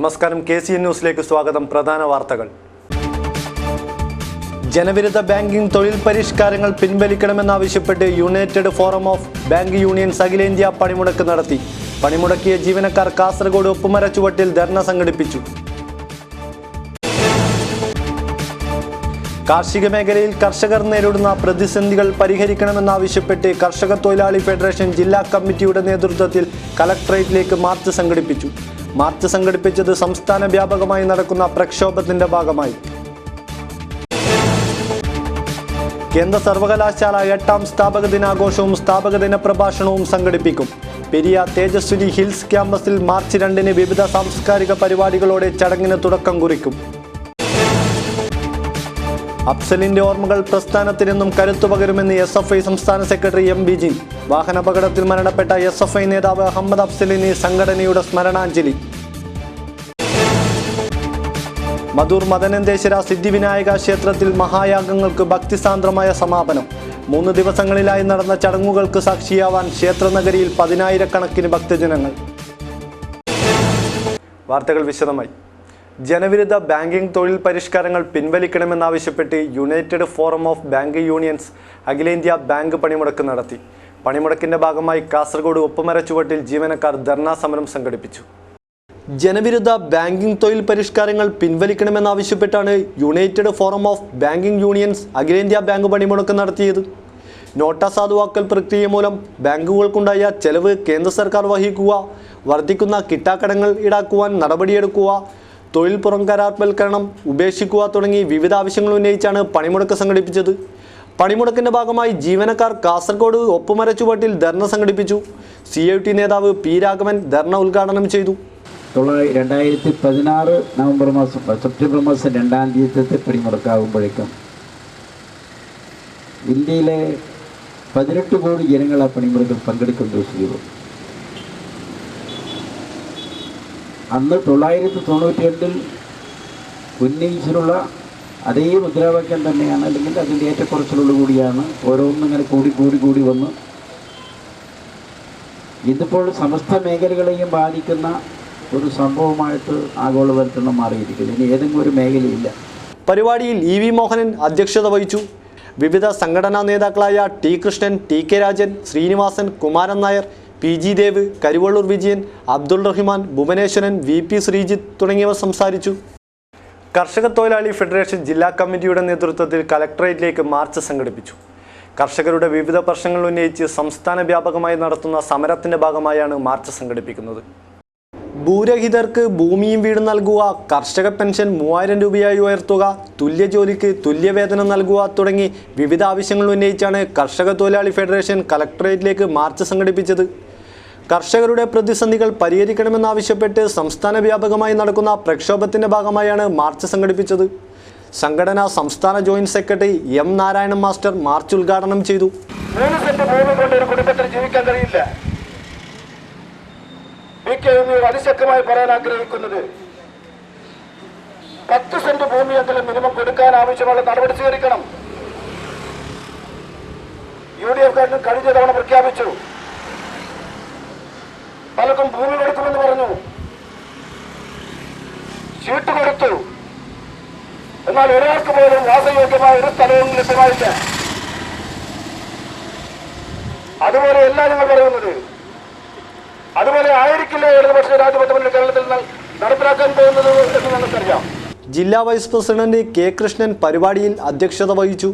നമസ്കാരം, KCN ന്യൂസിലേക്ക് സ്വാഗതം. പ്രധാന വാർത്തകൾ. ജനവിരുദ്ധ ബാങ്കിംഗ് തൊഴിൽ പരിഷ്കാരങ്ങൾ പിൻവലിക്കണമെന്നാവശ്യപ്പെട്ട് united forum of bank unions അഖിലേന്ത്യാ പണിമുടക്ക് നടത്തി. പണിമുടക്കിയ ജീവനക്കാർ കാസർഗോഡ് ഒപ്പുമര ചുവട്ടിൽ ധർണ സംഘടിപ്പിച്ചു. കാർഷിക മേഖലയിൽ കർഷകർ നേരിടുന്ന പ്രതിസന്ധികൾ പരിഹരിക്കണമെന്നാവശ്യപ്പെട്ട് കർഷക തൊഴിലാളി ഫെഡറേഷൻ ജില്ലാ കമ്മിറ്റിയുടെ നേതൃത്വത്തിൽ കളക്ടറേറ്റിലേക്ക് മാർച്ച് സംഘടിപ്പിച്ചു. മാർച്ച് സംഘടിപ്പിച്ചത് സംസ്ഥാന വ്യാപകമായി നടക്കുന്ന പ്രക്ഷോഭത്തിന്റെ ഭാഗമായി. കേന്ദ്ര സർവകലാശാല 8ാം സ്ഥാപക ദിനാഘോഷവും സ്ഥാപക ദിന പ്രഭാഷണവും സംഘടിപ്പിക്കും. പെരിയ തേജസ്വിനി ഹിൽസ് ക്യാമ്പസിൽ മാർച്ച് 2-ന് വിവിധ സാംസ്കാരിക പരിപാടികളോടെ ചടങ്ങിന് തുടക്കം കുറിക്കും. അഫ്സലിന്റെ ഓർമ്മകൾ പ്രസ്ഥാനത്തിനെന്നും കരുത്തുപകരുമെന്ന് SFI സംസ്ഥാന സെക്രട്ടറി M. ബിജിൻ. വാഹനാപകടത്തിൽ മരണപ്പെട്ട SFI നേതാവ് അഹമ്മദ് അഫ്സലിന് സംഘടനയുടെ സ്മരണാഞ്ജലി. മധൂർ മദനന്തേശ്വര സിദ്ധിവിനായക ക്ഷേത്രത്തിൽ മഹായാഗങ്ങൾക്ക് ഭക്തിസാന്ദ്രമായ സമാപനം. 3 ദിവസങ്ങളിലായി നടന്ന ചടങ്ങുകൾക്ക് സാക്ഷിയാവാൻ ക്ഷേത്രനഗരിയിൽ 10,000-കണക്കിന് ഭക്തജനങ്ങൾ. വാർത്തകൾ വിശദമായി. ജനവിരുദ്ധ ബാങ്കിംഗ് തൊഴിൽ പരിഷ്കാരങ്ങൾ പിൻവലിക്കണമെന്നാവശ്യപ്പെട്ട് united forum of bank unions അഖിലേന്ത്യാ ബാങ്ക് പണിമുടക്ക് നടത്തി. പണിമുടക്കിന്റെ ഭാഗമായി കാസർഗോഡ് ഒപ്പുമര ചുവട്ടിൽ ജീവനക്കാർ ധർണാ സമരം സംഘടിപ്പിച്ചു. ജനവിരുദ്ധ ബാങ്കിംഗ് തൊഴിൽ പരിഷ്കാരങ്ങൾ പിൻവലിക്കണമെന്നാവശ്യപ്പെട്ടാണ് united forum of banking unions അഖിലേന്ത്യാ ബാങ്ക് പണിമുടക്ക് നടത്തിയത്. നോട്ട സാധുവാക്കൽ പ്രക്രിയ മൂലം ബാങ്കുകൾക്കുണ്ടായ ചെലവ് കേന്ദ്ര സർക്കാർ വഹിക്കുക, വർദ്ധിക്കുന്ന കിട്ടാക്കടങ്ങൾ ഈടാക്കുവാൻ നടപടിയെടുക്കുക, തൊഴിൽ പുറംകരാർവൽക്കരണം ഉപേക്ഷിക്കുക തുടങ്ങി വിവിധ ആവശ്യങ്ങൾ ഉന്നയിച്ചാണ് പണിമുടക്ക് സംഘടിപ്പിച്ചത്. പണിമുടക്കിന്റെ ഭാഗമായി ജീവനക്കാർ കാസർഗോഡ് ഒപ്പുമര ചുവട്ടിൽ ധർണ സംഘടിപ്പിച്ചു. CIT നേതാവ് P. രാഘവൻ ധർണ ഉദ്ഘാടനം ചെയ്തു. 2016 സെപ്റ്റംബർ മാസം 2-ാം തീയതി പണിമുടക്കാകുമ്പോഴേക്കും ഇന്ത്യയിലെ 18 കോടി ജനങ്ങൾ ആ പണിമുടക്കിൽ പങ്കെടുക്കേണ്ട ചെയ്തു. അന്ന് 1992-ൽ ഉന്നയിച്ചിട്ടുള്ള അതേ മുദ്രാവാക്യം തന്നെയാണ്, അല്ലെങ്കിൽ അതിൻ്റെ ഏറ്റക്കുറച്ചിലോടുകൂടിയാണ് ഓരോന്നിങ്ങനെ കൂടി വന്ന് ഇതിപ്പോൾ സമസ്ത മേഖലകളെയും ബാധിക്കുന്ന ഒരു സംഭവമായിട്ട് ആഗോളവൽക്കരണം മാറിയിരിക്കുന്നു. ഇനി ഏതെങ്കിലും ഒരു മേഖലയില്ല. പരിപാടിയിൽ EV മോഹനൻ അധ്യക്ഷത വഹിച്ചു. വിവിധ സംഘടനാ നേതാക്കളായ T. Krishnan, T. K. Rajan, Sreenivasan, Kumaran Nair, PG Dev, Karivellur Vijayan, Abdul Rahman, Bhuvaneswaran, VP Sreejith തുടങ്ങിയവർ സംസാരിച്ചു. കർഷക തൊഴിലാളി ഫെഡറേഷൻ ജില്ലാ കമ്മിറ്റിയുടെ നേതൃത്വത്തിൽ കളക്ടറേറ്റിലേക്ക് മാർച്ച് സംഘടിപ്പിച്ചു. കർഷകരുടെ വിവിധ പ്രശ്നങ്ങൾ ഉന്നയിച്ച് സംസ്ഥാന വ്യാപകമായി നടത്തുന്ന സമരത്തിന്റെ ഭാഗമായാണ് മാർച്ച് സംഘടിപ്പിക്കുന്നത്. ഭൂരഹിതർക്ക് ഭൂമിയും വീടും നൽകുക, കർഷക പെൻഷൻ 3000 രൂപയായി ഉയർത്തുക, തുല്യ ജോലിക്ക് തുല്യവേതനം നൽകുക തുടങ്ങി വിവിധ ആവശ്യങ്ങൾ ഉന്നയിച്ചാണ് കർഷക തൊഴിലാളി ഫെഡറേഷൻ കളക്ടറേറ്റിലേക്ക് മാർച്ച് സംഘടിപ്പിച്ചത്. കർഷകരുടെ പ്രതിസന്ധികൾ പരിഹരിക്കണമെന്നാവശ്യപ്പെട്ട് സംസ്ഥാന വ്യാപകമായി നടക്കുന്ന പ്രക്ഷോഭത്തിന്റെ ഭാഗമായാണ് മാർച്ച് സംഘടിപ്പിച്ചത്. സംഘടന സംസ്ഥാന joint secretary M. Narayanan master March ഉദ്ഘാടനം ചെയ്തു. അതിശക്തമായി പറയാൻ ആഗ്രഹിക്കുന്നത് 10 സെന്റ് ഭൂമിയെങ്കിലും മിനിമം കൊടുക്കാൻ ആവശ്യമുള്ള നടപടി സ്വീകരിക്കണം. UDF ഗവൺമെന്റ് കഴിഞ്ഞ തവണ പ്രഖ്യാപിച്ചു. പലർക്കും ഭൂമി കൊടുക്കുമെന്ന് പറഞ്ഞു, ഷീട്ട് കൊടുത്തു. എന്നാൽ ഒരാൾക്ക് പോലും വാസയോഗ്യമായ ഒരു സ്ഥലവും ലഭ്യമായില്ല. അതുപോലെ എല്ലാം ഞങ്ങൾ പറയുന്നത് അതുപോലെ ആയിരിക്കില്ല ഇടതുപക്ഷ ജനാധിപത്യ കേരളത്തിൽ നടപ്പിലാക്കാൻ പോകുന്നത് എന്ന് നമുക്കറിയാം. ജില്ലാ വൈസ് പ്രസിഡന്റ് K. കൃഷ്ണൻ പരിപാടിയിൽ അധ്യക്ഷത വഹിച്ചു.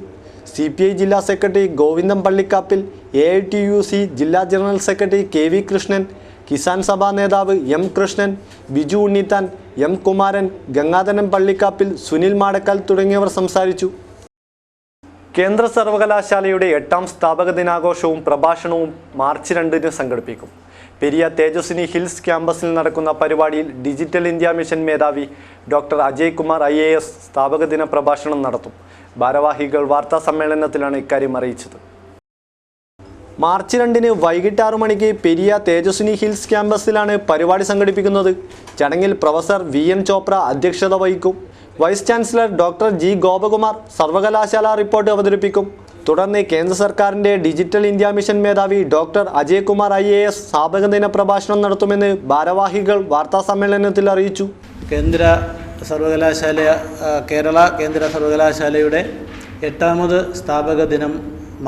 CPI ജില്ലാ സെക്രട്ടറി ഗോവിന്ദൻ പള്ളിക്കാപ്പിൽ, AITUC ജില്ലാ general secretary KV Krishnan, Kisan സഭാ നേതാവ് M. കൃഷ്ണൻ, ബിജു ഉണ്ണിത്താൻ, M. കുമാരൻ, ഗംഗാധരൻ പള്ളിക്കാപ്പിൽ, സുനിൽ മാടക്കൽ തുടങ്ങിയവർ സംസാരിച്ചു. കേന്ദ്ര സർവകലാശാലയുടെ 8ാം സ്ഥാപക ദിനാഘോഷവും പ്രഭാഷണവും മാർച്ച് 2-ന് സംഘടിപ്പിക്കും. പെരിയ തേജസ്വിനി ഹിൽസ് ക്യാമ്പസിൽ നടക്കുന്ന പരിപാടിയിൽ ഡിജിറ്റൽ ഇന്ത്യ മിഷൻ മേധാവി ഡോക്ടർ അജയ് കുമാർ IAS സ്ഥാപക ദിന പ്രഭാഷണം നടത്തും. ഭാരവാഹികൾ വാർത്താ സമ്മേളനത്തിലാണ് ഇക്കാര്യം അറിയിച്ചത്. മാർച്ച് 2-ന് വൈകിട്ട് 6 മണിക്ക് പെരിയ തേജസ്വിനി ഹിൽസ് ക്യാമ്പസിലാണ് പരിപാടി സംഘടിപ്പിക്കുന്നത്. ചടങ്ങിൽ പ്രൊഫസർ VM ചോപ്ര അധ്യക്ഷത വഹിക്കും. Vice chancellor doctor G. Gopakumar സർവകലാശാല റിപ്പോർട്ട് അവതരിപ്പിക്കും. തുടർന്ന് കേന്ദ്ര സർക്കാരിന്റെ ഡിജിറ്റൽ ഇന്ത്യ മിഷൻ മേധാവി ഡോക്ടർ അജയ് കുമാർ IAS സ്ഥാപക ദിന പ്രഭാഷണം നടത്തുമെന്ന് ഭാരവാഹികൾ വാർത്താ സമ്മേളനത്തിൽ അറിയിച്ചു. കേന്ദ്ര സർവകലാശാല കേരള കേന്ദ്ര സർവകലാശാലയുടെ 8ാമത് സ്ഥാപക ദിനം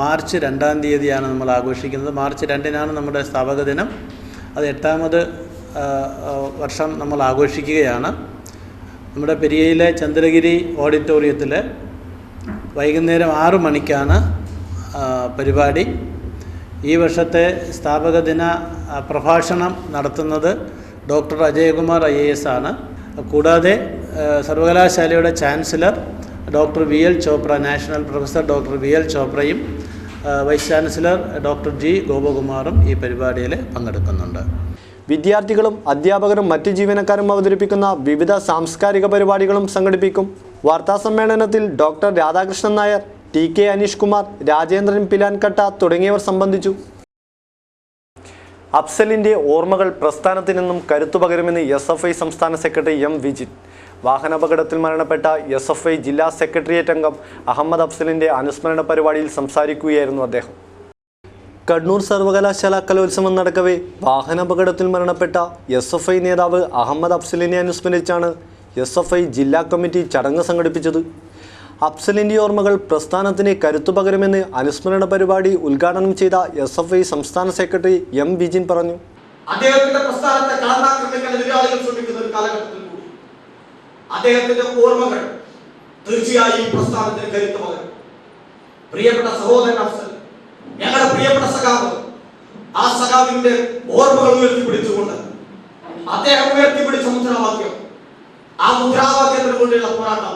മാർച്ച് 2-ാം തീയതിയാണ് നമ്മൾ ആഘോഷിക്കുന്നത്. മാർച്ച് 2-നാണ് നമ്മുടെ സ്ഥാപക ദിനം. അത് 8ാമത് വർഷം നമ്മൾ ആഘോഷിക്കുകയാണ്. നമ്മുടെ പെരിയയിലെ ചന്ദ്രഗിരി ഓഡിറ്റോറിയത്തിൽ വൈകുന്നേരം 6 മണിക്കാണ് പരിപാടി. ഈ വർഷത്തെ സ്ഥാപക ദിന പ്രഭാഷണം നടത്തുന്നത് ഡോക്ടർ അജയകുമാർ IAS ആണ്. കൂടാതെ സർവകലാശാലയുടെ chancellor doctor VL Chopra, national professor doctor VL ചോപ്രയും വൈസ് ചാൻസലർ ഡോക്ടർ G ഗോപകുമാറും ഈ പരിപാടിയിൽ പങ്കെടുക്കുന്നുണ്ട്. വിദ്യാർത്ഥികളും അധ്യാപകരും മറ്റ് ജീവനക്കാരും അവതരിപ്പിക്കുന്ന വിവിധ സാംസ്കാരിക പരിപാടികളും സംഘടിപ്പിക്കും. വാർത്താസമ്മേളനത്തിൽ ഡോക്ടർ രാധാകൃഷ്ണൻ നായർ, TK അനീഷ് കുമാർ, രാജേന്ദ്രൻ പിലാൻകട്ട തുടങ്ങിയവർ സംബന്ധിച്ചു. അഫ്സലിൻ്റെ ഓർമ്മകൾ പ്രസ്ഥാനത്തിൽ നിന്നും കരുത്തു പകരുമെന്ന് SFI സംസ്ഥാന സെക്രട്ടറി M വിജിൻ. വാഹനാപകടത്തിൽ മരണപ്പെട്ട SFI ജില്ലാ സെക്രട്ടേറിയറ്റ് അംഗം അഹമ്മദ് അഫ്സലിൻ്റെ അനുസ്മരണ പരിപാടിയിൽ സംസാരിക്കുകയായിരുന്നു അദ്ദേഹം. കണ്ണൂർ സർവകലാശാല കലോത്സവം നടക്കവേ വാഹനാപകടത്തിൽ മരണപ്പെട്ട SFI നേതാവ് അഹമ്മദ് അഫ്സലിനെ അനുസ്മരിച്ചാണ് SFI ജില്ലാ കമ്മിറ്റി ചടങ്ങ് സംഘടിപ്പിച്ചത്. അഫ്സലിൻ്റെ ഓർമ്മകൾ പ്രസ്ഥാനത്തിന് കരുത്തു പകരുമെന്ന് അനുസ്മരണ പരിപാടി ഉദ്ഘാടനം ചെയ്ത SFI സംസ്ഥാന സെക്രട്ടറി M വിജിൻ പറഞ്ഞു. അദ്ദേഹത്തിന്റെ പ്രസ്ഥാനത്തെ കടന്നാക്രമിക്കാൻ എതിരാളികൾ ശ്രമിക്കുന്ന ഒരു കാലഘട്ടത്തിൽ കൂടി അദ്ദേഹത്തിന്റെ ഓർമ്മകൾ തീർച്ചയായും ഈ പ്രസ്ഥാനത്തിന് കരുത്തു പകരും. പ്രിയപ്പെട്ട സഹോദരൻ അഫ്സൽ, ഞങ്ങളുടെ പ്രിയപ്പെട്ട സഖാവ്, ആ സഖാവിന്റെ ഓർമ്മകൾ ഉയർത്തിപ്പിടിച്ചുകൊണ്ട് അദ്ദേഹം ഉയർത്തിപ്പിടിച്ച മുദ്രാവാക്യം, ആ മുദ്രാവാക്യത്തിന് വേണ്ടിയുള്ള പോരാട്ടം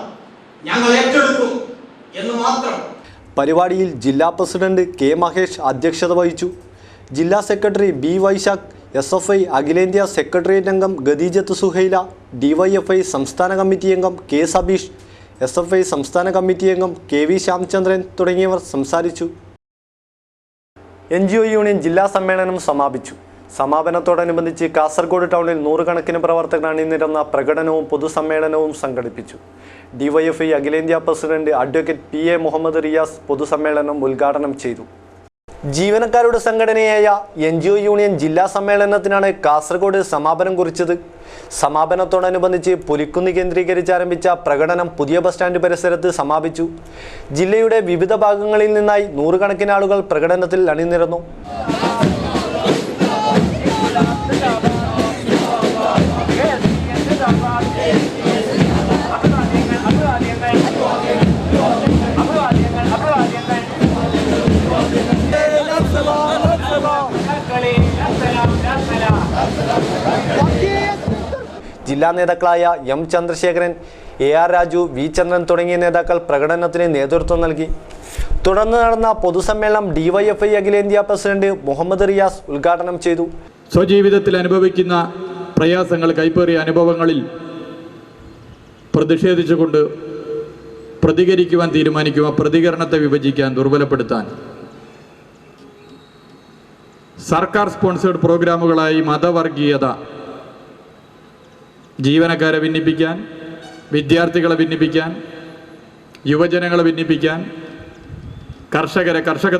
ഞങ്ങൾ ഏറ്റെടുക്കും എന്ന് മാത്രം. പരിപാടിയിൽ ജില്ലാ പ്രസിഡന്റ് K മഹേഷ് അധ്യക്ഷത വഹിച്ചു. ജില്ലാ സെക്രട്ടറി B വൈശാഖ്, SFI അഖിലേന്ത്യാ സെക്രട്ടേറിയറ്റ് അംഗം ഖദീജത്ത് സുഹൈല, DYFI സംസ്ഥാന കമ്മിറ്റി അംഗം K സബീഷ്, SFI സംസ്ഥാന കമ്മിറ്റി അംഗം KV ശ്യാംചന്ദ്രൻ തുടങ്ങിയവർ സംസാരിച്ചു. NGO യൂണിയൻ ജില്ലാ സമ്മേളനം സമാപിച്ചു. സമാപനത്തോടനുബന്ധിച്ച് കാസർഗോഡ് ടൗണിൽ 100 കണക്കിന് പ്രവർത്തകർ അണിനിരന്ന പ്രകടനവും പൊതുസമ്മേളനവും സംഘടിപ്പിച്ചു. DYFI അഖിലേന്ത്യാ president advocate PA Muhammad Riyas പൊതുസമ്മേളനം ഉദ്ഘാടനം ചെയ്തു. ജീവനക്കാരുടെ സംഘടനയായ NGO യൂണിയൻ ജില്ലാ സമ്മേളനത്തിനാണ് കാസർഗോഡ് സമാപനം കുറിച്ചത്. സമാപനത്തോടനുബന്ധിച്ച് പുലിക്കുന്ന് കേന്ദ്രീകരിച്ച് ആരംഭിച്ച പ്രകടനം പുതിയ ബസ് സ്റ്റാൻഡ് പരിസരത്ത് സമാപിച്ചു. ജില്ലയുടെ വിവിധ ഭാഗങ്ങളിൽ നിന്നായി 100 കണക്കിന് ആളുകൾ പ്രകടനത്തിൽ അണിനിരന്നു. ജില്ലാ നേതാക്കളായ M Chandrasekharan, AR Raju, V ചന്ദ്രൻ തുടങ്ങിയ നേതാക്കൾ പ്രകടനത്തിന് നേതൃത്വം നൽകി. തുടർന്ന് നടന്ന പൊതുസമ്മേളനം DYFI അഖിലേന്ത്യാ പ്രസിഡന്റ് മുഹമ്മദ് റിയാസ് ഉദ്ഘാടനം ചെയ്തു. സ്വജീവിതത്തിൽ അനുഭവിക്കുന്ന പ്രയാസങ്ങൾ, കൈപ്പേറിയ അനുഭവങ്ങളിൽ പ്രതിഷേധിച്ചുകൊണ്ട് പ്രതികരിക്കുവാൻ തീരുമാനിക്കുക, പ്രതികരണത്തെ വിഭജിക്കാൻ, ദുർബലപ്പെടുത്താൻ സർക്കാർ സ്പോൺസേഡ് പ്രോഗ്രാമുകളായി മതവർഗീയത, ജീവനക്കാരെ ഭിന്നിപ്പിക്കാൻ, വിദ്യാർത്ഥികളെ ഭിന്നിപ്പിക്കാൻ, യുവജനങ്ങളെ ഭിന്നിപ്പിക്കാൻ, കർഷക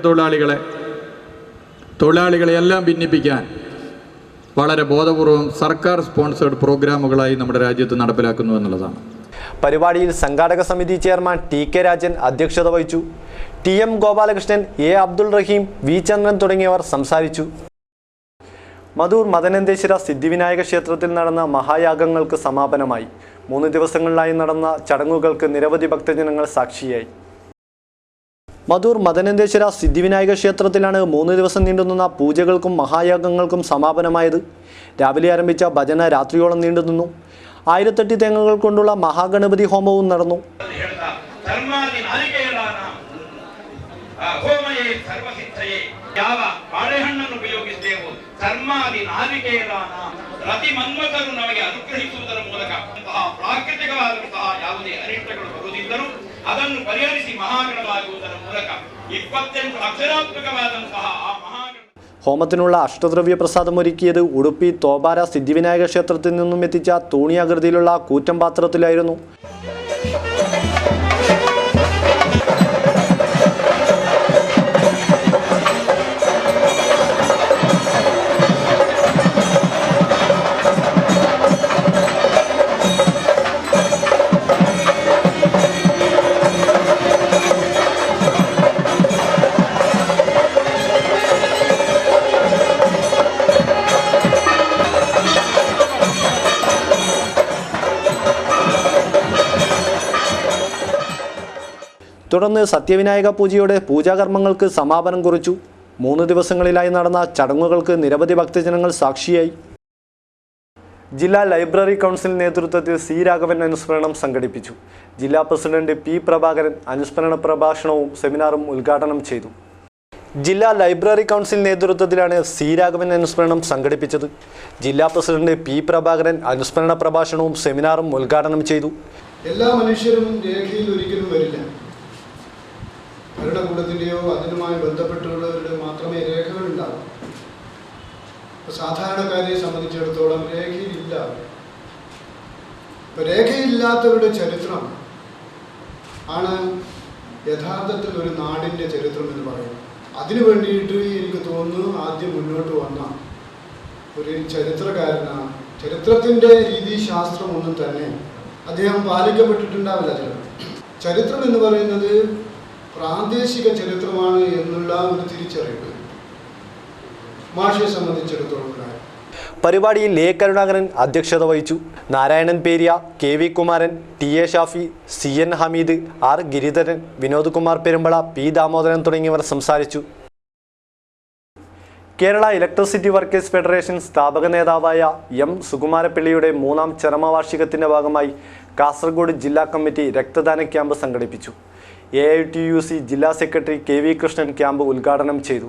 തൊഴിലാളികളെ എല്ലാം ഭിന്നിപ്പിക്കാൻ വളരെ ബോധപൂർവം സർക്കാർ സ്പോൺസേഡ് പ്രോഗ്രാമുകളായി നമ്മുടെ രാജ്യത്ത് നടപ്പിലാക്കുന്നു എന്നുള്ളതാണ്. പരിപാടിയിൽ സംഘാടക സമിതി ചെയർമാൻ TK രാജൻ അധ്യക്ഷത വഹിച്ചു. TM Gopalakrishnan, A Abdul Rahim, V ചന്ദ്രൻ തുടങ്ങിയവർ സംസാരിച്ചു. മധൂർ മദനന്തേശ്വര സിദ്ധിവിനായക ക്ഷേത്രത്തിൽ നടന്ന മഹായാഗങ്ങൾക്ക് സമാപനമായി. 3 ദിവസങ്ങളിലായി നടന്ന ചടങ്ങുകൾക്ക് നിരവധി ഭക്തജനങ്ങൾ സാക്ഷിയായി. മധൂർ മദനന്തേശ്വര സിദ്ധിവിനായക ക്ഷേത്രത്തിലാണ് 3 ദിവസം നീണ്ടുനിന്ന പൂജകൾക്കും മഹായാഗങ്ങൾക്കും സമാപനമായത്. രാവിലെ ആരംഭിച്ച ഭജന രാത്രിയോളം നീണ്ടുനിന്നു. 1008 തേങ്ങകൾ കൊണ്ടുള്ള മഹാഗണപതി ഹോമവും നടന്നു. ಅದನ್ನು ಪರಿಹರಿಸಿ ಮಹಾಗಣವಾಗುವುದರ ಮೂಲಕ 28 ಅಕ್ಷರಾತ್ಮಕವಾದಂತಹ ಆ ഹോമത്തിനുള്ള അഷ്ടദ്രവ്യ പ്രസാദം ഒരുക്കിയത് ഉടുപ്പി തോബാര സിദ്ധിവിനായക ക്ഷേത്രത്തിൽ നിന്നും എത്തിച്ച തൂണിയാകൃതിയിലുള്ള കൂറ്റം പാത്രത്തിലായിരുന്നു. തുടർന്ന് സത്യവിനായക പൂജയോടെ പൂജാകർമ്മങ്ങൾക്ക് സമാപനം കുറിച്ചു. 3 ദിവസങ്ങളിലായി നടന്ന ചടങ്ങുകൾക്ക് നിരവധി ഭക്തജനങ്ങൾ സാക്ഷിയായി. ജില്ലാ ലൈബ്രറി കൗൺസിൽ നേതൃത്വത്തിൽ സി രാഘവൻ അനുസ്മരണം സംഘടിപ്പിച്ചു. ജില്ലാ പ്രസിഡന്റ് പി പ്രഭാകരൻ അനുസ്മരണ പ്രഭാഷണവും സെമിനാറും ഉദ്ഘാടനം ചെയ്തു. ജില്ലാ ലൈബ്രറി കൗൺസിൽ നേതൃത്വത്തിലാണ് സി രാഘവൻ അനുസ്മരണം സംഘടിപ്പിച്ചത്. ജില്ലാ പ്രസിഡന്റ് പി പ്രഭാകരൻ അനുസ്മരണ പ്രഭാഷണവും സെമിനാറും ഉദ്ഘാടനം ചെയ്തു. എല്ലാ മനുഷ്യരും രേഖയിൽ ഒരിക്കലും വരില്ല. ഭരണകൂടത്തിൻ്റെയോ അതിനുമായി ബന്ധപ്പെട്ടുള്ളവരുടെ മാത്രമേ രേഖകൾ ഉണ്ടാവൂ. സാധാരണക്കാരെ സംബന്ധിച്ചിടത്തോളം രേഖയിലില്ല. രേഖയില്ലാത്തവരുടെ ചരിത്രം ആണ് യഥാർത്ഥത്തിൽ ഒരു നാടിൻ്റെ ചരിത്രം എന്ന് പറയുന്നത്. അതിനു വേണ്ടിയിട്ട് എനിക്ക് തോന്നുന്നു ആദ്യം മുന്നോട്ട് വന്ന ഒരു ചരിത്രകാരനാണ്. ചരിത്രത്തിൻ്റെ രീതിശാസ്ത്രമൊന്നും തന്നെ അദ്ദേഹം പാലിക്കപ്പെട്ടിട്ടുണ്ടാവില്ല. ചരിത്രം എന്ന് പറയുന്നത് പ്രാദേശിക ചരിത്രമാണ് എന്നുള്ള ഒരു തിരിച്ചറിവ് മാഷയെ സംബന്ധിച്ചിടത്തോളം. പരിപാടിയിൽ എ കരുണാകരൻ അധ്യക്ഷത വഹിച്ചു. Narayanan Periya, K V Kumaran, T A Shafi, C N Hameed, R Giridharan, Vinod Kumar Perumbala, P Damodaran തുടങ്ങിയവർ സംസാരിച്ചു. കേരള ഇലക്ട്രിസിറ്റി വർക്കേഴ്സ് ഫെഡറേഷൻ സ്ഥാപക നേതാവായ എം സുകുമാരപ്പിള്ളിയുടെ 3ാം ചരമവാർഷികത്തിൻ്റെ ഭാഗമായി കാസർഗോഡ് ജില്ലാ കമ്മിറ്റി രക്തദാന ക്യാമ്പ് സംഘടിപ്പിച്ചു. AITUC ജില്ലാ secretary K V Krishnan camp ഉദ്ഘാടനം ചെയ്തു.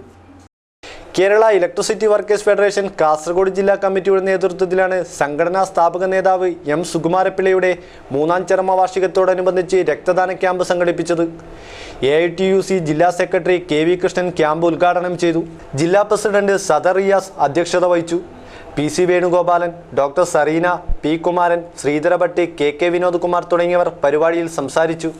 Kerala electricity workers federation Kasaragod ജില്ലാ കമ്മിറ്റിയുടെ നേതൃത്വത്തിലാണ് സംഘടനാ സ്ഥാപക നേതാവ് എം സുകുമാരപ്പിള്ളയുടെ 3ാം ചരമവാർഷികത്തോടനുബന്ധിച്ച് രക്തദാന ക്യാമ്പ് സംഘടിപ്പിച്ചത്. AITUC ജില്ലാ secretary K V Krishnan camp ഉദ്ഘാടനം ചെയ്തു. ജില്ലാ പ്രസിഡന്റ് സദർ റിയാസ് അധ്യക്ഷത വഹിച്ചു. PC Venugopalan, doctor Sareena, P Kumaran, ശ്രീധരഭട്ടി, KK വിനോദ് കുമാർ തുടങ്ങിയവർ പരിപാടിയിൽ സംസാരിച്ചു.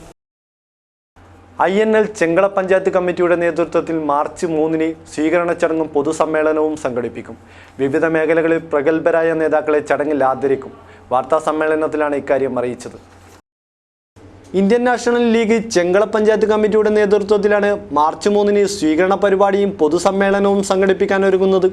INL ചെങ്കള പഞ്ചായത്ത് കമ്മിറ്റിയുടെ നേതൃത്വത്തിൽ മാർച്ച് 3-ന് സ്വീകരണ ചടങ്ങും പൊതുസമ്മേളനവും സംഘടിപ്പിക്കും. വിവിധ മേഖലകളിൽ പ്രഗത്ഭരായ നേതാക്കളെ ചടങ്ങിൽ ആദരിക്കും. വാർത്താ സമ്മേളനത്തിലാണ് ഇക്കാര്യം അറിയിച്ചത്. Indian national league Chengala panchayat കമ്മിറ്റിയുടെ നേതൃത്വത്തിലാണ് മാർച്ച് 3-ന് സ്വീകരണ പരിപാടിയും പൊതുസമ്മേളനവും സംഘടിപ്പിക്കാൻ ഒരുങ്ങുന്നത്.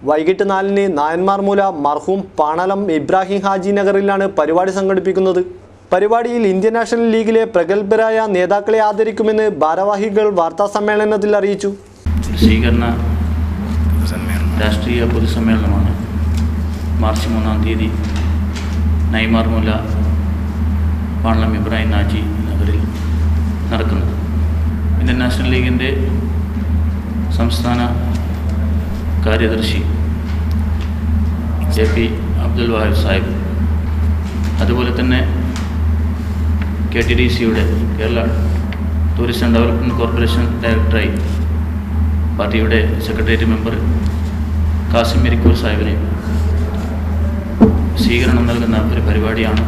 വൈകിട്ട് 4-ന് നായന്മാർമൂല മർഹൂം പാണലം ഇബ്രാഹിം ഹാജി നഗറിലാണ് പരിപാടി സംഘടിപ്പിക്കുന്നത്. പരിപാടിയിൽ ഇന്ത്യൻ നാഷണൽ ലീഗിലെ പ്രഗത്ഭരായ നേതാക്കളെ ആദരിക്കുമെന്ന് ഭാരവാഹികൾ വാർത്താ സമ്മേളനത്തിൽ അറിയിച്ചു. സ്വീകരണ രാഷ്ട്രീയ പൊതുസമ്മേളനമാണ് മാർച്ച് 3-ാം തീയതി നൈമാർമൂല പാണലം ഇബ്രാഹിം ഹാജി നഗറിൽ നടക്കുന്നത്. ഇന്ത്യൻ നാഷണൽ ലീഗിൻ്റെ സംസ്ഥാന കാര്യദർശി JP അബ്ദുൽ വാഹിദ് സാഹിബ്, അതുപോലെ തന്നെ KTDCയുടെ കേരള ടൂറിസം ഡെവലപ്മെൻറ്റ് കോർപ്പറേഷൻ ഡയറക്ടറായി പാർട്ടിയുടെ സെക്രട്ടേറിയറ്റ് മെമ്പർ കാസിം മിരിക്കൂർ സാഹിബിനെ സ്വീകരണം നൽകുന്ന ഒരു പരിപാടിയാണ്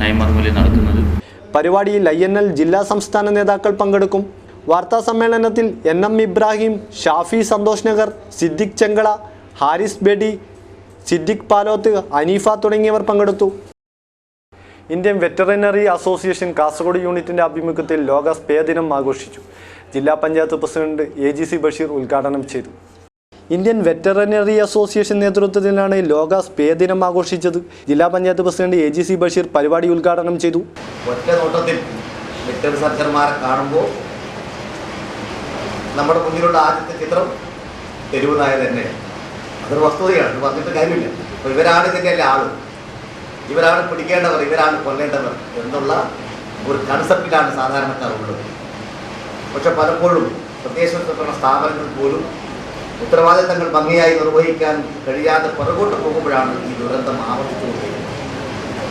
നൈമാർമൂലയിൽ നടക്കുന്നത്. പരിപാടിയിൽ INL ജില്ലാ സംസ്ഥാന നേതാക്കൾ പങ്കെടുക്കും. വാർത്താ സമ്മേളനത്തിൽ NM ഇബ്രാഹിം, ഷാഫി സന്തോഷ് നഗർ, സിദ്ദിഖ് ചെങ്കള, ഹാരിസ് ബെഡി, സിദ്ദിഖ് പാലോത്ത്, അനീഫ തുടങ്ങിയവർ പങ്കെടുത്തു. ഇന്ത്യൻ വെറ്ററിനറി അസോസിയേഷൻ കാസർഗോഡ് യൂണിറ്റിൻ്റെ ആഭിമുഖ്യത്തിൽ ലോക സ്പേ ദിനം ആഘോഷിച്ചു. ജില്ലാ പഞ്ചായത്ത് പ്രസിഡന്റ് AGC ബഷീർ ഉദ്ഘാടനം ചെയ്തു. ഇന്ത്യൻ വെറ്ററിനറി അസോസിയേഷൻ നേതൃത്വത്തിലാണ് ലോക സ്പേ ദിനം ആഘോഷിച്ചത്. ജില്ലാ പഞ്ചായത്ത് പ്രസിഡന്റ് AGC ബഷീർ പരിപാടി ഉദ്ഘാടനം ചെയ്തു. ഒറ്റ നോട്ടത്തിൽ വെറ്റർ സർജന്മാരെ കാണുമ്പോൾ നമ്മുടെ മുന്നിലുള്ള ആദ്യത്തെ ചിത്രം തെരുവ് നായ തന്നെ. അതൊരു വസ്തുതയാണ്, അത് പറഞ്ഞിട്ട് കാര്യമില്ല. അപ്പോൾ ഇവരാണ് ഇതിൻ്റെ എല്ലാ ആളും, ഇവരാണ് പിടിക്കേണ്ടവർ, ഇവരാണ് കൊല്ലേണ്ടവർ എന്നുള്ള ഒരു കൺസെപ്റ്റിലാണ് സാധാരണക്കാർ ഉള്ളത്. പക്ഷെ പലപ്പോഴും പ്രദേശത്തുള്ള സ്ഥാപനങ്ങൾ പോലും ഉത്തരവാദിത്തങ്ങൾ ഭംഗിയായി നിർവഹിക്കാൻ കഴിയാതെ പുറകോട്ട് പോകുമ്പോഴാണ് ഈ ദുരന്തം ആവർത്തിച്ചുകൊണ്ടിരിക്കുന്നത്.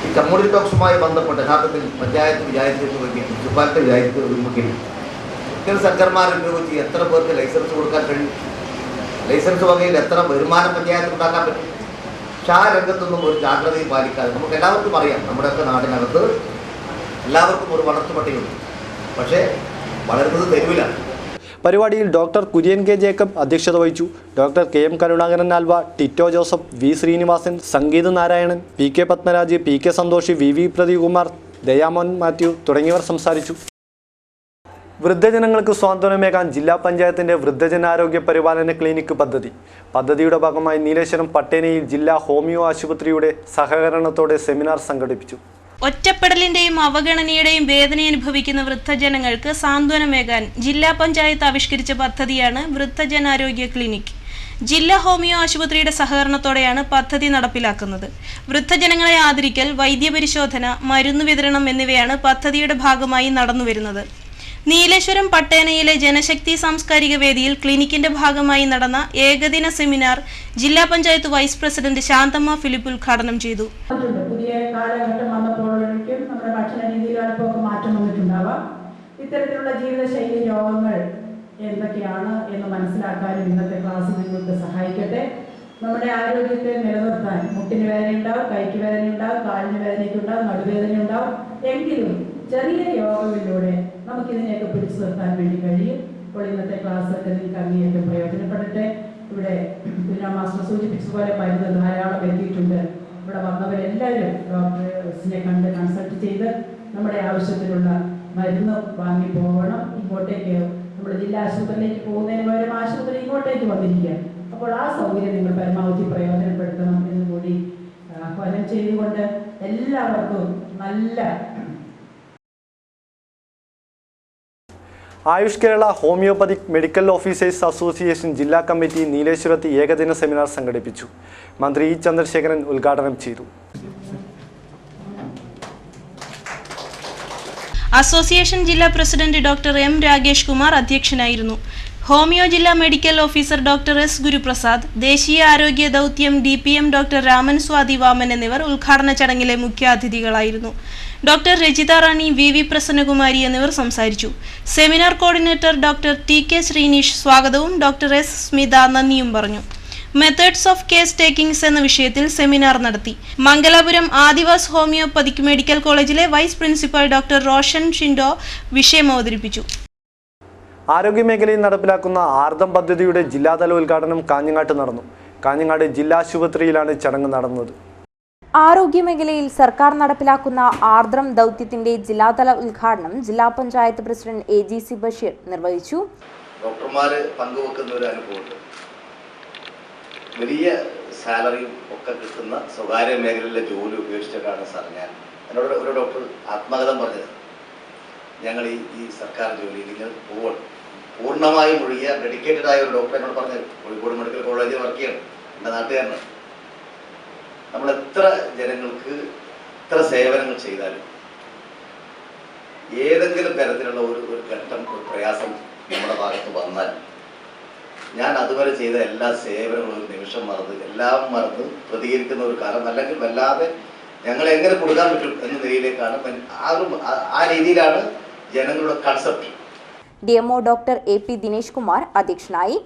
ഈ കമ്മ്യൂണിറ്റി ടോക്സുമായി ബന്ധപ്പെട്ട് യഥാർത്ഥത്തിൽ പഞ്ചായത്ത് വിചാരിച്ചതിന് വേണ്ടി, മുനിസിപ്പാലിറ്റി വിചാരിച്ചതിന് വേണ്ടി ഇത്തരം സർക്കാർമാർ ഉപയോഗിച്ച് എത്ര പേർക്ക് ലൈസൻസ് കൊടുക്കാൻ കഴിയും, ലൈസൻസ് വകയിൽ എത്ര വരുമാനം പഞ്ചായത്ത് ഉണ്ടാക്കാൻ പറ്റും. പക്ഷെ ആ രംഗത്തൊന്നും ഒരു ജാഗ്രതയും പാലിക്കാതെ നമുക്ക് എല്ലാവർക്കും അറിയാം, നമ്മുടെയൊക്കെ നാടിനകത്ത് എല്ലാവർക്കും ഒരു വളർത്തുപട്ടിയുണ്ട്, പക്ഷേ വളരുന്നത് തെരുവിലാണ്. പരിപാടിയിൽ ഡോക്ടർ കുര്യൻ K ജേക്കബ് അധ്യക്ഷത വഹിച്ചു. Doctor KM Karunakaran Alva, Tito Joseph, V Srinivasan, Sangeeth Narayanan, PK Padmaraj, PK Santhosh, VV Pradeepkumar, Dayamon Mathew തുടങ്ങിയവർ സംസാരിച്ചു. വൃദ്ധജനങ്ങൾക്ക് സ്വാതന്ത്ര്യമേകാൻ ജില്ലാ പഞ്ചായത്തിൻ്റെ വൃദ്ധജനാരോഗ്യ പരിപാലന ക്ലിനിക്ക് പദ്ധതിയുടെ ഭാഗമായി നീലേശ്വരം പട്ടേനയിൽ ജില്ലാ ഹോമിയോ ആശുപത്രിയുടെ സഹകരണത്തോടെ സെമിനാർ സംഘടിപ്പിച്ചു. ഒറ്റപ്പെടലിന്റെയും അവഗണനയുടെയും വേദന അനുഭവിക്കുന്ന വൃദ്ധജനങ്ങൾക്ക് സാന്ത്വനമേകാൻ ജില്ലാ പഞ്ചായത്ത് ആവിഷ്കരിച്ച പദ്ധതിയാണ് വൃദ്ധജനാരോഗ്യ ക്ലിനിക്. ജില്ലാ ഹോമിയോ ആശുപത്രിയുടെ സഹകരണത്തോടെയാണ് പദ്ധതി നടപ്പിലാക്കുന്നത്. വൃദ്ധജനങ്ങളെ ആദരിക്കൽ, വൈദ്യപരിശോധന, മരുന്ന് വിതരണം എന്നിവയാണ് പദ്ധതിയുടെ ഭാഗമായി നടന്നുവരുന്നത്. നീലേശ്വരം പട്ടേനയിലെ ജനശക്തി സാംസ്കാരിക വേദിയിൽ ക്ലിനിക്കിന്റെ ഭാഗമായി നടന്ന ഏകദിന സെമിനാർ ജില്ലാ panchayat vice president Shanthamma Philip ഉദ്ഘാടനം ചെയ്തു. പുതിയ കാലഘട്ടം വന്നപ്പോഴേക്കും നമ്മുടെ ഭക്ഷണ രീതിയിലാണ് ഇപ്പോൾ മാറ്റം വന്നിട്ടുണ്ടാവാം. ഇത്തരത്തിലുള്ള ജീവിതശൈലി രോഗങ്ങൾ എന്തൊക്കെയാണ് എന്ന് മനസ്സിലാക്കാനും ഇന്നത്തെ ക്ലാസ് നിങ്ങൾക്ക് സഹായിക്കട്ടെ. നമ്മുടെ ആരോഗ്യത്തെ നിലനിർത്താൻ മുട്ടിന് വേദന ഉണ്ടാവും, കൈക്ക് വേദന ഉണ്ടാവും, കാലിന് വേദനയ്ക്കുണ്ടാവും, നടുവേദന ഉണ്ടാവും. എങ്കിലും ചെറിയ യോഗകളിലൂടെ നമുക്കിതിനെയൊക്കെ പിടിച്ചു നിർത്താൻ വേണ്ടി കഴിയും. അപ്പോൾ ഇന്നത്തെ ക്ലാസ്സൊക്കെ നിങ്ങൾക്ക് അങ്ങേയറ്റം പ്രയോജനപ്പെടട്ടെ. ഇവിടെ മാസ്റ്റർ സൂചിപ്പിച്ചതുപോലെ മരുന്ന് ധാരാളം എത്തിയിട്ടുണ്ട്. ഇവിടെ വന്നവരെല്ലാവരും ഡോക്ടേഴ്സിനെ കണ്ട് കൺസൾട്ട് ചെയ്ത് നമ്മുടെ ആവശ്യത്തിനുള്ള മരുന്ന് വാങ്ങി പോകണം. ഇങ്ങോട്ടേക്ക് നമ്മുടെ ജില്ലാ ആശുപത്രിയിലേക്ക് പോകുന്നതിന് പകരം ആശുപത്രി ഇങ്ങോട്ടേക്ക് വന്നിരിക്കുക. അപ്പോൾ ആ സൗകര്യം നിങ്ങൾ പരമാവധി പ്രയോജനപ്പെടുത്തണം എന്ന് കൂടി ആഹ്വാനം ചെയ്തുകൊണ്ട് എല്ലാവർക്കും നല്ല Ayush Kerala homoeopathic medical officers association ജില്ലാ കമ്മിറ്റി നീലേശ്വരത്ത് ഏകദിന സെമിനാർ സംഘടിപ്പിച്ചു. മന്ത്രി ഇ ചന്ദ്രശേഖരൻ ഉദ്ഘാടനം ചെയ്തു. അസോസിയേഷൻ ജില്ലാ president doctor M Rakesh Kumar അധ്യക്ഷനായിരുന്നു. ഹോമിയോ ജില്ലാ medical officer doctor S Guruprasad, ദേശീയ ആരോഗ്യ ദൗത്യം DPM ഡോക്ടർ രാമൻ സ്വാതി വാമൻ എന്നിവർ ഉദ്ഘാടന ചടങ്ങിലെ മുഖ്യാതിഥികളായിരുന്നു. ഡോക്ടർ രജിത റാണി, VV പ്രസന്നകുമാരി എന്നിവർ സംസാരിച്ചു. Seminar coordinator doctor TK Sreenish സ്വാഗതവും ഡോക്ടർ S സ്മിത നന്ദിയും പറഞ്ഞു. മെത്തേഡ്സ് ഓഫ് കേസ് ടേക്കിംഗ്സ് എന്ന വിഷയത്തിൽ സെമിനാർ നടത്തി. മംഗലാപുരം ആദിവാസ് ഹോമിയോപ്പതിക് മെഡിക്കൽ കോളേജിലെ vice principal doctor Roshan Shindo വിഷയം അവതരിപ്പിച്ചു. ആരോഗ്യമേഖലയിൽ നടപ്പിലാക്കുന്ന ആർദ്രം പദ്ധതിയുടെ ജില്ലാതല ഉദ്ഘാടനം കാഞ്ഞങ്ങാട്ട് നടന്നു. കാഞ്ഞങ്ങാട് ജില്ലാ ആശുപത്രിയിലാണ് ചടങ്ങ് നടന്നത്. ആരോഗ്യമേഖലയിൽ സർക്കാർ നടപ്പിലാക്കുന്ന ആർദ്രം ദൗത്യത്തിന്റെ ജില്ലാതല ഉദ്ഘാടനം ജില്ലാ പഞ്ചായത്ത് പ്രസിഡന്റ് AGC ബഷീർ നിർവഹിച്ചു. ഡോക്ടർമാര് പങ്കുവെക്കുന്ന ഒരു അനുഭവമുണ്ട്. വലിയ സാലറിയും ഒക്കെ കിട്ടുന്ന സ്വകാര്യ മേഖലയിലെ ജോലി ഉപേക്ഷിച്ചിട്ടാണ് സാർ എന്നോട് ഒരു ഡോക്ടർ ആത്മകഥം പറഞ്ഞത്. ഞങ്ങൾ ഈ സർക്കാർ ജോലിയിൽ നിങ്ങൾ പോവണം, പൂർണ്ണമായും ഒഴിയ ഡെഡിക്കേറ്റഡ് ആയ ഒരു ഡോക്ടർ എന്നോട് പറഞ്ഞത്. കോഴിക്കോട് മെഡിക്കൽ കോളേജിൽ വർക്ക് ചെയ്യണം, എൻ്റെ നാട്ടുകാരനാണ്. നമ്മൾ എത്ര ജനങ്ങൾക്ക് എത്ര സേവനങ്ങൾ ചെയ്താലും ഏതെങ്കിലും തരത്തിലുള്ള ഒരു ഘട്ടം, ഒരു പ്രയാസം നമ്മുടെ ഭാഗത്ത് വന്നാൽ ഞാൻ അതുവരെ ചെയ്ത എല്ലാ സേവനങ്ങളും ഒരു നിമിഷം മറന്ന് എല്ലാം മറന്ന് പ്രതികരിക്കുന്ന ഒരു കാലം, അല്ലെങ്കിൽ വല്ലാതെ ഞങ്ങളെ എങ്ങനെ കൊടുക്കാൻ പറ്റും എന്ന നിലയിലേക്കാണ് ആ രീതിയിലാണ് ജനങ്ങളുടെ concept. DMO doctor AP Dinesh Kumar അധ്യക്ഷനായി.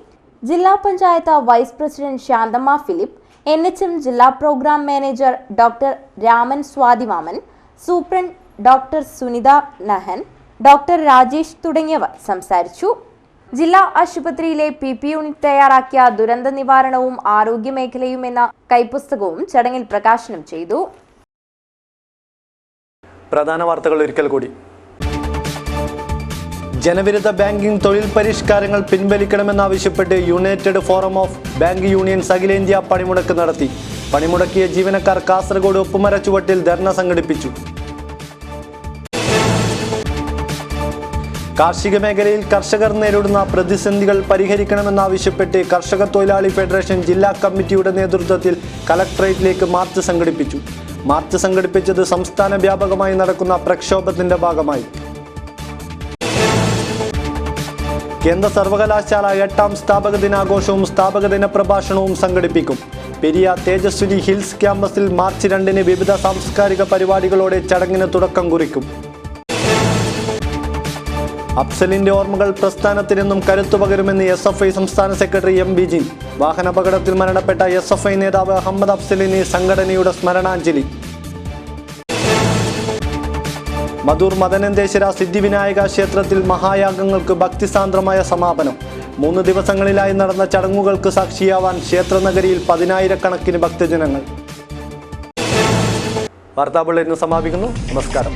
ജില്ലാ panchayat vice president Shanthamma Philip, NHM ജില്ലാ പ്രോഗ്രാം മാനേജർ ഡോക്ടർ രാമൻ സ്വാതിവാമൻ, സൂപ്രണ്ട് ഡോക്ടർ സുനിത നഹൻ, ഡോക്ടർ രാജേഷ് തുടങ്ങിയവർ സംസാരിച്ചു. ജില്ലാ ആശുപത്രിയിലെ PP യൂണിറ്റ് തയ്യാറാക്കിയ ദുരന്ത നിവാരണവും ആരോഗ്യമേഖലയും എന്ന കൈപ്പുസ്തകവും ചടങ്ങിൽ പ്രകാശനം ചെയ്തു. പ്രധാന വാർത്തകൾ ഒരിക്കൽ കൂടി. ജനവിരുദ്ധ ബാങ്കിംഗ് തൊഴിൽ പരിഷ്കാരങ്ങൾ പിൻവലിക്കണമെന്നാവശ്യപ്പെട്ട് united forum of bank unions അഖിലേന്ത്യാ പണിമുടക്ക് നടത്തി. പണിമുടക്കിയ ജീവനക്കാർ കാസർഗോഡ് ഒപ്പുമര ചുവട്ടിൽ ധർണ സംഘടിപ്പിച്ചു. കാർഷിക മേഖലയിൽ കർഷകർ നേരിടുന്ന പ്രതിസന്ധികൾ പരിഹരിക്കണമെന്നാവശ്യപ്പെട്ട് കർഷക തൊഴിലാളി ഫെഡറേഷൻ ജില്ലാ കമ്മിറ്റിയുടെ നേതൃത്വത്തിൽ കലക്ടറേറ്റിലേക്ക് മാർച്ച് സംഘടിപ്പിച്ചു. മാർച്ച് സംഘടിപ്പിച്ചത് സംസ്ഥാന വ്യാപകമായി നടക്കുന്ന പ്രക്ഷോഭത്തിന്റെ ഭാഗമായി. കേന്ദ്ര സർവകലാശാല 8ാം സ്ഥാപക ദിനാഘോഷവും സ്ഥാപക ദിന പ്രഭാഷണവും സംഘടിപ്പിക്കും. പെരിയ തേജസ്വിനി ഹിൽസ് ക്യാമ്പസിൽ മാർച്ച് 2-ന് വിവിധ സാംസ്കാരിക പരിപാടികളോടെ ചടങ്ങിന് തുടക്കം കുറിക്കും. അഫ്സലിന്റെ ഓർമ്മകൾ പ്രസ്ഥാനത്തിനെന്നും കരുത്തു പകരുമെന്ന് SFI സംസ്ഥാന സെക്രട്ടറി M ബിജിൻ. വാഹനാപകടത്തിൽ മരണപ്പെട്ട SFI നേതാവ് അഹമ്മദ് അഫ്സലിന് സംഘടനയുടെ സ്മരണാഞ്ജലി. മധൂർ മദനന്തേശ്വര സിദ്ധിവിനായക ക്ഷേത്രത്തിൽ മഹായാഗങ്ങൾക്ക് ഭക്തിസാന്ദ്രമായ സമാപനം. 3 ദിവസങ്ങളിലായി നടന്ന ചടങ്ങുകൾക്ക് സാക്ഷിയാവാൻ ക്ഷേത്രനഗരിയിൽ 10,000-കണക്കിന് ഭക്തജനങ്ങൾ. വാർത്താ ബുള്ളറ്റിൻ സമാപിക്കുന്നു. നമസ്കാരം.